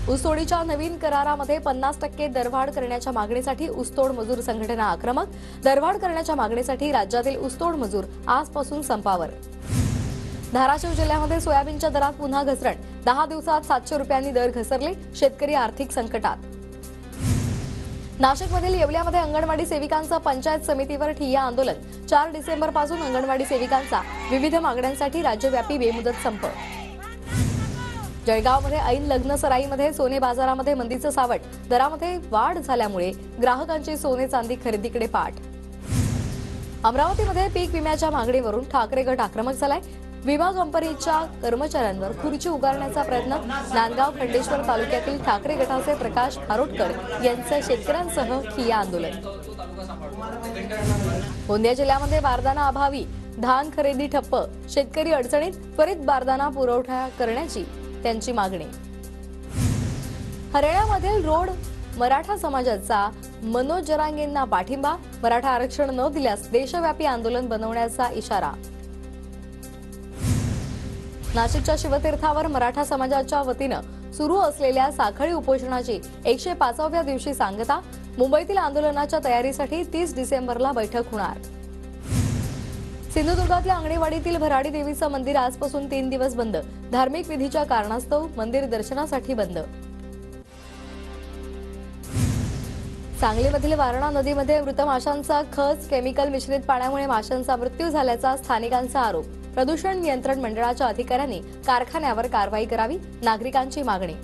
ऊसतोडीच्या नवीन करारामध्ये 50% दरवाढ करण्याच्या मागणीसाठी ऊसतोड मजूर संघटना आक्रमक। दरवाढ करण्याच्या मागणीसाठी राज्यातील ऊसतोड मजूर आजपासून संपावर। धाराशिव जिल्ह्यामध्ये सोयाबीनच्या दरात पुन्हा घसरण। 10 दिवसात 700 रुपयांनी दर घसरले। शेतकरी आर्थिक संकटात। नाशिकमधील येवल्यामध्ये अंगणवाडी सेविकांचं पंचायत समितीवर ठिय्या आंदोलन। 4 डिसेंबरपासून अंगणवाडी सेविकांचा विविध मागण्यांसाठी राज्यव्यापी बेमुदत संप। जळगावमध्ये ऐन लग्न सराईमध्ये सोने बाजारामध्ये मंदीचं सावट। दरामध्ये वाढ झाल्यामुळे ग्राहकांची सोने चांदी खरेदीकडे पाठ। अमरावतीमध्ये पीक विम्याच्या मागणीवरून ठाकरे गट आक्रमक झालाय। विमा कंपनीच्या कर्मचाऱ्यांवर खुर्ची उगारण्याचा प्रयत्न। नांदगाव खंडेश्वर तालुक्यातील ठाकरे गटाचे प्रकाश हारोटकर यांचं शेतकऱ्यांसह ठिय्या आंदोलन। गोंदिया जिल्ह्यामध्ये बारदाना अभावी धान खरेदी ठप्प। शेतकरी अडचणीत। त्वरित बारदाना पुरवठा करण्याची त्यांची मागणी। हरियाणामधील रोड मराठा समाजाचा मनोज जरांगेंना पाठिंबा। मराठा आरक्षण न दिल्यास देशव्यापी आंदोलन बनवण्याचा इशारा। नाशिकच्या शिवतीर्थावर मराठा समाजाच्या वतीनं सुरू असलेल्या साखळी उपोषणाची 105व्या दिवशी सांगता। मुंबईतील आंदोलनाच्या तयारीसाठी 30 डिसेंबरला बैठक होणार। सिंधुदुर्गातल्या अंगणेवाडीतील भराडी देवीचं मंदिर आजपासून 3 दिवस बंद। धार्मिक विधीच्या कारणास्तव मंदिर दर्शनासाठी बंद। सांगलीमधील वारणा नदीमध्ये मृत माशांचा खच। केमिकल मिश्रित पाण्यामुळे माशांचा मृत्यू झाल्याचा स्थानिकांचा आरोप। प्रदूषण नियंत्रण मंडळाच्या अधिकाऱ्यांनी कारखान्यावर कारवाई करावी। नागरिकांची मागणी।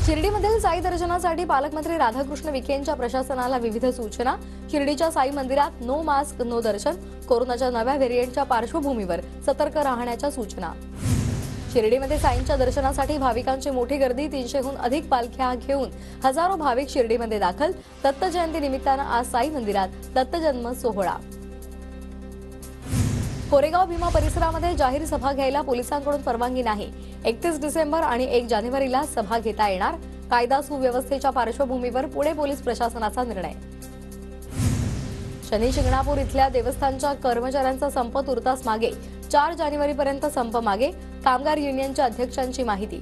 शिर्डीमधील साई दर्शनासाठी पालकमंत्री राधाकृष्ण विखे यांच्या प्रशासनाला विविध सूचना। शिर्डीच्या साई मंदिरात नो मास्क नो दर्शन। कोरोनाच्या नव्या व्हेरिएंटच्या पार्श्वभूमीवर सतर्क राहण्याच्या सूचना। शिर्डीमध्ये साईंच्या दर्शनासाठी भाविकांची मोठी गर्दी। 300हून अधिक पालख्या घेऊन हजारो भाविक शिर्डीमध्ये दाखल। दत्त जयंती निमित्तानं आज साई मंदिरात दत्तजन्म सोहळा। कोरेगाव भीमा परिसरामध्ये जाहीर सभा घ्यायला पोलिसांकडून परवानगी नाही। 31 डिसेंबर आणि 1 जानेवारीला सभा घेता येणार। कायदा सुव्यवस्थेच्या पार्श्वभूमीवर पुणे पोलीस प्रशासनाचा निर्णय। शनी शिंगणापूर इथल्या देवस्थानच्या कर्मचाऱ्यांचा संप तुर्तास मागे। 4 जानेवारीपर्यंत संप मागे। कामगार युनियनच्या अध्यक्षांची माहिती।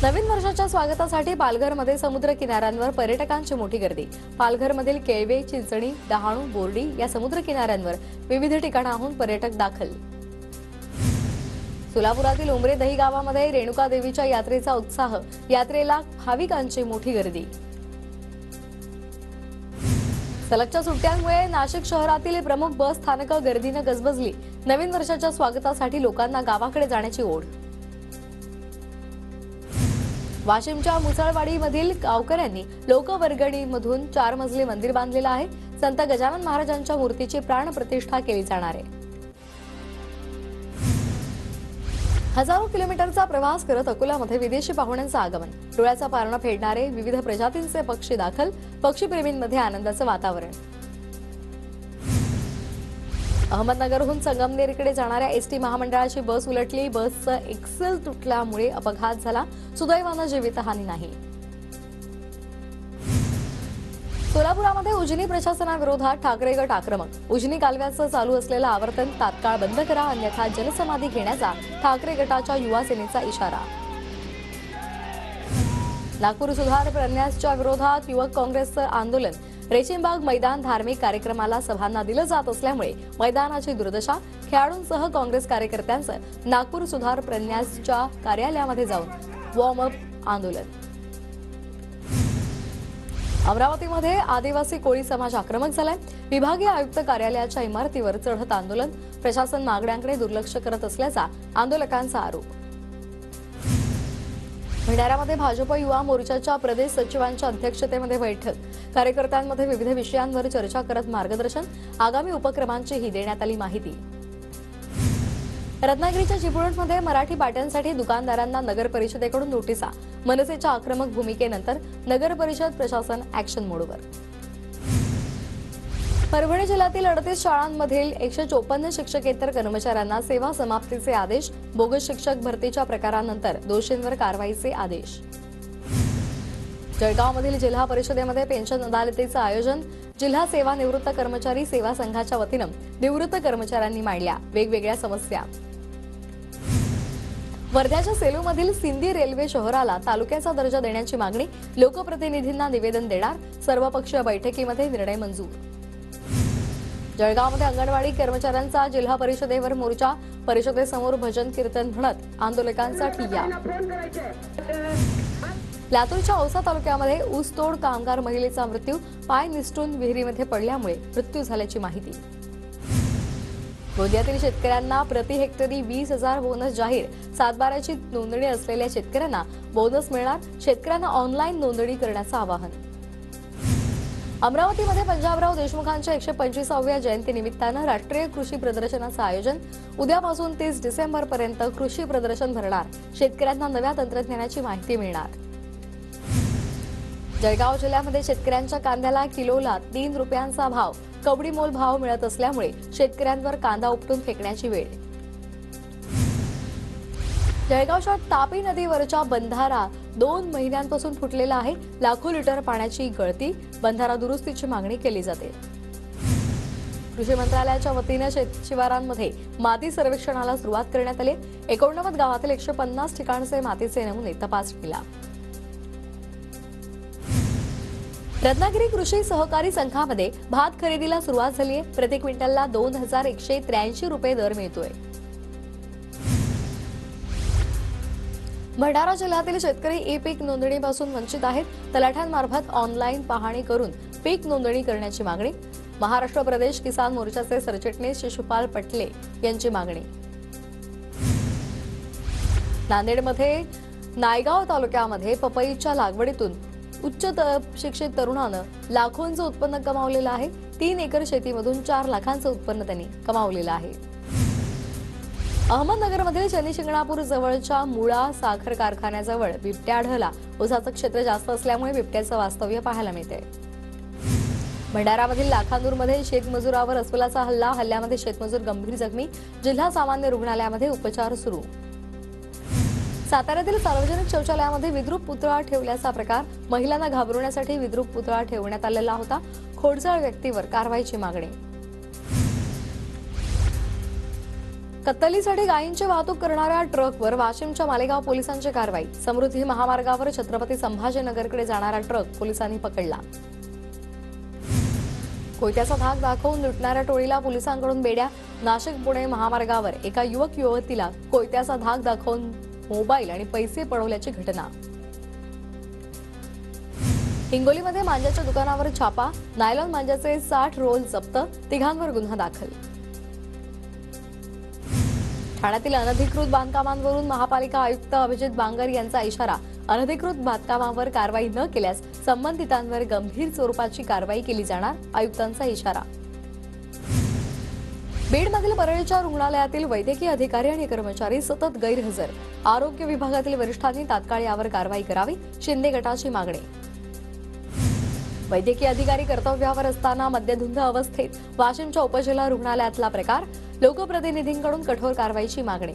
नवीन वर्षाच्या स्वागतासाठी पालघरमध्ये समुद्र किनाऱ्यांवर पर्यटकांची मोठी गर्दी। पालघरमधील केळवे, चिंचणी, डहाणू, बोर्डी या समुद्र किनाऱ्यांवर विविध ठिकाणाहून पर्यटक दाखल। सोलापुरातील उमरे दही गावामध्ये रेणुका देवीच्या यात्रेचा उत्साह। यात्रेला भाविकांची मोठी गर्दी। सलगच्या सुट्ट्यांमुळे नाशिक शहरातील प्रमुख बस स्थानकं गर्दीनं गजबजली। नवीन वर्षाच्या स्वागतासाठी लोकांना गावाकडे जाण्याची ओढ। वाशिमच्या मुसळवाडीमधील गावकऱ्यांनी लोकवर्गणीमधून 4 मजली मंदिर बांधलेलं आहे। संत गजानन महाराजांच्या मूर्तीची प्राणप्रतिष्ठा केली जाणार आहे। हजारो किलोमीटरचा प्रवास करत अकोल्यामध्ये विदेशी पाहुण्यांचं आगमन। डोळ्याचा पारणं फेडणारे विविध प्रजातींचे पक्षी दाखल। पक्षीप्रेमींमध्ये आनंदाचं वातावरण। अहमदनगरहून संगमनेरकडे जाणाऱ्या एसटी महामंडळाची बस उलटली। बसचं एक्सेल तुटल्यामुळे अपघात झाला। सुदैवानं जीवितहानी नाही। सोलापुरामध्ये उजनी प्रशासनाविरोधात ठाकरे गट आक्रमक। उजनी कालव्याचं चालू असलेलं आवर्तन तात्काळ बंद करा, अन्यथा जलसमाधी घेण्याचा ठाकरे गटाच्या युवा सेनेचा इशारा। नागपूर सुधार प्रन्यासच्या विरोधात युवक काँग्रेसचं आंदोलन। रेशीमबाग मैदान धार्मिक कार्यक्रमाला सभांना दिलं जात असल्यामुळे मैदानाची दुर्दशा। खेळाडूंसह काँग्रेस कार्यकर्त्यांचं नागपूर सुधार प्रन्यासच्या कार्यालयामध्ये जाऊन वॉर्म अप आंदोलन। अमरावतीमध्ये आदिवासी कोळी समाज आक्रमक झालाय। विभागीय आयुक्त कार्यालयाच्या इमारतीवर चढत आंदोलन। प्रशासन मागण्यांकडे दुर्लक्ष करत असल्याचा आंदोलकांचा आरोप। भंडाऱ्यामध्ये भाजप युवा मोर्चाच्या प्रदेश सचिवांच्या अध्यक्षतेमध्ये बैठक। कार्यकर्त्यांमध्ये विविध विषयांवर चर्चा करत मार्गदर्शन। आगामी उपक्रमांचीही देण्यात आली माहिती। रत्नागिरीच्या चिपळूणमध्ये मराठी पाट्यांसाठी दुकानदारांना नगर परिषदेकडून नोटिसा। मनसेच्या आक्रमक भूमिकेनंतर नगर परिषद प्रशासन ऍक्शन मोडवर। परभणी जिल्ह्यातील 38 शाळांमधील 154 शिक्षकेतर कर्मचाऱ्यांना सेवा समाप्तीचे आदेश। बोगस शिक्षक भरतीच्या प्रकारानंतर दोषींवर कारवाईचे आदेश। जळगावमधील जिल्हा परिषदेमध्ये पेन्शन अदालतीचं आयोजन। जिल्हा सेवानिवृत्त कर्मचारी सेवा संघाच्या वतीनं निवृत्त कर्मचाऱ्यांनी मांडल्या वेगवेगळ्या समस्या। वर्ध्याच्या सेलूमधील सिंदी रेल्वे शहराला तालुक्याचा दर्जा देण्याची मागणी, लोकप्रतिनिधींना निवेदन देणार, सर्वपक्षीय बैठकीमध्ये निर्णय मंजूर. जळगावमध्ये अंगणवाडी कर्मचाऱ्यांचा जिल्हा परिषदेवर मोर्चा, परिषदेसमोर भजन कीर्तन म्हणत आंदोलकांचा ठिय्या. लातूरच्या औसा तालुक्यामध्ये ऊसतोड कामगार महिलेचा मृत्यू, पाय निसटून विहिरीमध्ये पडल्यामुळे मृत्यू झाल्याची माहिती. गोंदियातील शेतकऱ्यांना प्रति हेक्टरी 20,000 बोनस जाहीर, सातबाराची नोंदणी असलेल्या शेतकऱ्यांना बोनस मिळणार, शेतकऱ्यांना ऑनलाईन नोंदणी करण्याचं आवाहन. अमरावतीमध्ये पंजाबराव देशमुखांच्या 125व्या जयंतीनिमित्तानं राष्ट्रीय कृषी प्रदर्शनाचं आयोजन, उद्यापासून 30 डिसेंबरपर्यंत कृषी प्रदर्शन भरणार, शेतकऱ्यांना नव्या तंत्रज्ञानाची माहिती मिळणार. जळगाव जिल्ह्यामध्ये शेतकऱ्यांच्या कांद्याला किलोला 3 रुपयांचा भाव, कवडीमोल भाव मिळत असल्यामुळे शेतकऱ्यांवर कांदा उपटून फेकण्याची वेळ. जळगावच्या तापी नदीवरच्या बंधारा 2 महिन्यांपासून फुटलेला आहे, लाखो लिटर पाण्याची गळती, बंधारा दुरुस्तीची मागणी केली जाते. कृषी मंत्रालयाच्या वतीनं शेतशिवारांमध्ये माती सर्वेक्षणाला सुरुवात करण्यात आली. 89 गावातील 150 ठिकाणचे मातीचे नमुने तपासणीला. रत्नागिरी कृषी सहकारी संघामध्ये भात खरेदीला सुरुवात झाली आहे. प्रति क्विंटलला 2,183 रुपये दर मिळतोय. भंडारा जिल्ह्यातील शेतकरी ई पीक नोंदणीपासून वंचित आहेत. तलाठ्यांमार्फत ऑनलाईन पाहणी करून पीक नोंदणी करण्याची मागणी. महाराष्ट्र प्रदेश किसान मोर्चाचे सरचिटणीस शिशुपाल पटले यांची मागणी. नांदेडमध्ये नायगाव तालुक्यामध्ये पपईच्या लागवडीतून उच्च शिक्षित तरुणानं लाखोंचं उत्पन्न कमावलेलं आहे. 3 एकर शेतीमधून 4 लाखांचं उत्पन्न त्यांनी कमावलेलं आहे. अहमदनगरमधील शनिशिंगणापूर जवळच्या मुळा साखर कारखान्याजवळ बिबट्या आढळला. ऊसाचं क्षेत्र जास्त असल्यामुळे बिबट्याचं वास्तव्य पाहायला मिळते. भंडारामधील लाखांदूरमध्ये शेतमजुरावर अस्वलाचा हल्ला, हल्ल्यामध्ये शेतमजूर गंभीर जखमी, जिल्हा सामान्य रुग्णालयामध्ये उपचार सुरू. साताऱ्यातील सार्वजनिक शौचालयामध्ये विद्रूप पुतळा ठेवल्याचा प्रकार, महिलांना घाबरवण्यासाठी विद्रूप पुतळा ठेवण्यात आलेला होता. खोडसाळ व्यक्तीवर कारवाईची मागणी. कत्तलीसाठी गायींची वाहतूक करणाऱ्या ट्रकवर वाशिमच्या मालेगाव पोलिसांची कारवाई. समृद्धी महामार्गावर छत्रपती संभाजीनगरकडे जाणारा ट्रक पोलिसांनी पकडला. कोयत्याचा धाक दाखवून लुटणाऱ्या टोळीला पोलिसांकडून बेड्या. नाशिक पुणे महामार्गावर एका युवक युवतीला कोयत्याचा धाक दाखवून मोबाईल आणि पैसे पळवल्याची घटना. हिंगोलीमध्ये मांजाच्या दुकानावर छापा, नायलॉन मांजाचे 60 रोल जप्त, तिघांवर गुन्हा दाखल. ठाण्यातील अनधिकृत बांधकामांवरून महापालिका आयुक्त अभिजित बांगर यांचा इशारा. अनधिकृत बांधकामावर कारवाई न केल्यास संबंधितांवर गंभीर स्वरूपाची कारवाई केली जाणार, आयुक्तांचा इशारा. बीडमधील परळीच्या रुग्णालयातील वैद्यकीय अधिकारी आणि कर्मचारी सतत गैरहजर. आरोग्य विभागातील वरिष्ठांनी तात्काळ यावर कारवाई करावी, शिंदे गटाची मागणी. वैद्यकीय अधिकारी कर्तव्यावर असताना मद्यधुंद अवस्थेत वाशिमच्या उपजिल्हा रुग्णालयातला प्रकार, लोकप्रतिनिधींकडून कठोर कारवाईची मागणी.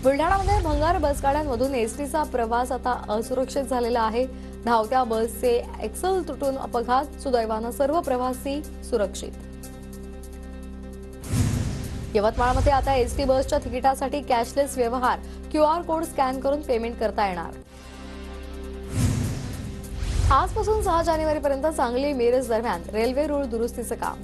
बुलढाणामध्ये भंगार बसगाड्यांमधून एसटीचा प्रवास आता असुरक्षित झालेला आहे. धावत्या बसचे एक्सल तुटून अपघात, सुदैवानं सर्व प्रवासी सुरक्षित. यवतमाळमध्ये आता एसटी बसच्या तिकिटासाठी कॅशलेस व्यवहार, QR कोड स्कॅन करून पेमेंट करता येणार. आजपासून 6 जानेवारीपर्यंत सांगली मिरज दरम्यान रेल्वे रूळ दुरुस्तीचं काम.